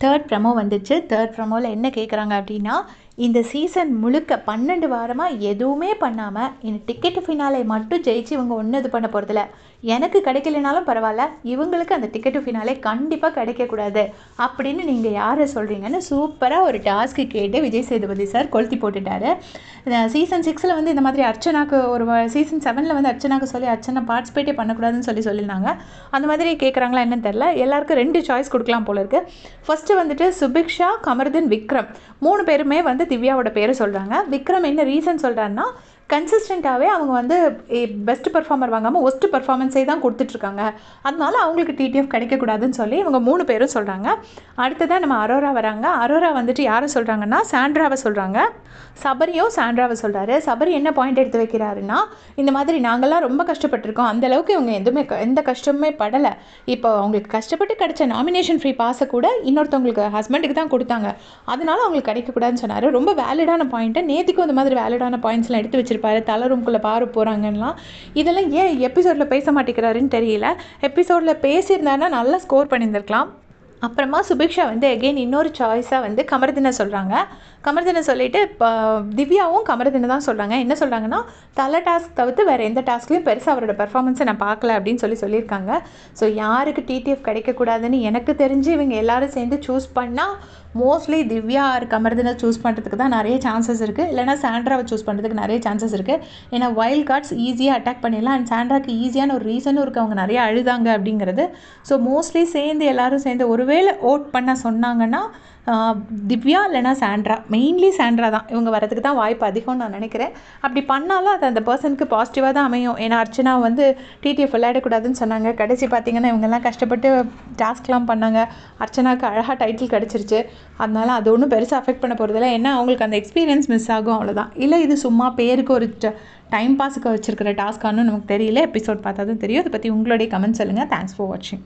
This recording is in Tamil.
தேர்ட் ப்ரமோ வந்துச்சு. தேர்ட் ப்ரமோவில் என்ன கேட்குறாங்க அப்படின்னா, இந்த சீசன் முழுக்க 12 வாரமாக எதுவுமே பண்ணாமல் இந்த டிக்கெட்டு ஃபினாலே மட்டும் ஜெயிச்சு இவங்க ஒன்றும் இது பண்ண போகிறதில்ல. எனக்கு கிடைக்கலனாலும் பரவாயில்ல, இவங்களுக்கு அந்த டிக்கெட்டு ஃபினாலே கண்டிப்பாக கிடைக்கக்கூடாது அப்படின்னு நீங்கள் யாரை சொல்கிறீங்கன்னு சூப்பராக ஒரு டாஸ்க்கு கேட்டு விஜய் சேதுபதி சார் கொளுத்தி போட்டுட்டாரு. சீசன் 6 வந்து இந்த மாதிரி அர்ச்சனாக்கு சீசன் 7 வந்து அர்ச்சனாக்கு சொல்லி அர்ச்சனா பார்ட்டிசிபேட்டே பண்ணக்கூடாதுன்னு சொல்லியிருந்தாங்க. அந்த மாதிரி கேட்குறாங்களா என்னன்னு தெரில. எல்லாருக்கும் 2 சாய்ஸ் கொடுக்கலாம் போல இருக்குது. ஃபஸ்ட்டு வந்துட்டு சுபிக்ஷா, கமருதீன், விக்ரம் 3 பேருமே வந்து திவ்யாவோட பேரை சொல்கிறாங்க. விக்ரம் என்ன ரீசன் சொல்கிறாருன்னா, கன்சிஸ்டண்ட்டாகவே அவங்க வந்து பெஸ்ட் பெர்ஃபார்மர் வாங்காமல் ஒஸ்ட் பெர்ஃபார்மன்ஸே தான் கொடுத்துட்ருக்காங்க, அதனால அவங்களுக்கு டிடிஎஃப் கிடைக்கக்கூடாதுன்னு சொல்லி இவங்க 3 பேரும் சொல்கிறாங்க. அடுத்ததான் நம்ம அரோரா வராங்க. அரோரா வந்துட்டு யாரை சொல்கிறாங்கன்னா, சாண்ட்ராவை சொல்கிறாங்க. சபரியும் சாண்ட்ராவை சொல்கிறாரு. சபரி என்ன பாயிண்ட் எடுத்து வைக்கிறாருன்னா, இந்த மாதிரி நாங்கள்லாம் ரொம்ப கஷ்டப்பட்டிருக்கோம், அந்தளவுக்கு இவங்க எந்த கஷ்டமுமே படலை. இப்போ அவங்களுக்கு கஷ்டப்பட்டு கிடைச்ச நாமினேஷன் ஃப்ரீ பாஸை கூட இன்னொருத்தவங்களுக்கு ஹஸ்பண்டுக்கு தான் கொடுத்தாங்க, அதனால அவங்களுக்கு கிடைக்கக்கூடாதுன்னு சொன்னார். ரொம்ப வேலிடான பாயிண்ட்டை நேற்றுக்கும் இந்த மாதிரி வேலிடான பாயிண்ட்ஸ்லாம் எடுத்து வச்சிருப்பாரு. தலை ரூம்குள்ளே பாரு போகிறாங்கலாம். இதெல்லாம் ஏன் எபிசோடில் பேச மாட்டேங்கிறாருன்னு தெரியல. எபிசோடில் பேசியிருந்தாருன்னா நல்லா ஸ்கோர் பண்ணியிருந்திருக்கலாம். அப்புறமா சுபிக்ஷா வந்து எகெயின் இன்னொரு சாய்ஸாக வந்து கமருதீனை சொல்கிறாங்க. கமருதீனை சொல்லிவிட்டு இப்போ திவ்யாவும் கமருதீனை தான் சொல்கிறாங்க. என்ன சொல்கிறாங்கன்னா, தலை டாஸ்க் தவிர்த்து வேறு எந்த டாஸ்க்லையும் பெருசாக அவரோட பெர்ஃபார்மன்ஸை நான் பார்க்கல அப்படின்னு சொல்லியிருக்காங்க. ஸோ யாருக்கு டிடிஎஃப் கிடைக்கக்கூடாதுன்னு எனக்கு தெரிஞ்சு இவங்க எல்லோரும் சேர்ந்து சூஸ் பண்ணால் மோஸ்ட்லி திவ்யா ஆர் கமருதீனை சூஸ் பண்ணுறதுக்கு தான் நிறைய சான்சஸ் இருக்குது. இல்லைனா சாண்ட்ராவை சூஸ் பண்ணுறதுக்கு நிறைய சான்சஸ் இருக்குது. ஏன்னா வைல்ட் கார்ட்ஸ் ஈஸியாக அட்டாக் பண்ணிடலாம். அண்ட் சாண்ட்ராக்கு ஈஸியான ஒரு ரீசனும் இருக்குது, அவங்க நிறைய அழுதாங்க அப்படிங்கிறது. ஸோ மோஸ்ட்லி எல்லோரும் சேர்ந்து ஒருவேளை ஓட் பண்ண சொன்னாங்கன்னா திவ்யா இல்லைனா சாண்ட்ரா, மெயின்லி சாண்ட்ரா தான் இவங்க வரதுக்கு தான் வாய்ப்பு அதிகம்னு நான் நினைக்கிறேன். அப்படி பண்ணாலும் அது அந்த பர்சனுக்கு பாசிட்டிவாக தான் அமையும். ஏன்னா அர்ச்சனா வந்து டிடிஎஃப் விளையாடக்கூடாதுன்னு சொன்னாங்க. கடைசி பார்த்திங்கன்னா இவங்கெல்லாம் கஷ்டப்பட்டு டாஸ்க்லாம் பண்ணாங்க. அர்ச்சனாவுக்கு அழகாக டைட்டில் கிடச்சிருச்சு. அதனால அது ஒன்றும் பெருசாக அஃபெக்ட் பண்ண போகிறதில்ல. ஏன்னா அவங்களுக்கு அந்த எக்ஸ்பீரியன்ஸ் மிஸ் ஆகும், அவ்வளோதான். இல்லை இது சும்மா பேருக்கு ஒரு டைம் பாஸுக்கு வச்சுருக்கிற டாஸ்க்கானு நமக்கு தெரியல. எபிசோட் பார்த்தா தான் தெரியும். அதை பற்றி உங்களுடைய கமெண்ட் சொல்லுங்கள். தேங்க்ஸ் ஃபார் வாட்சிங்.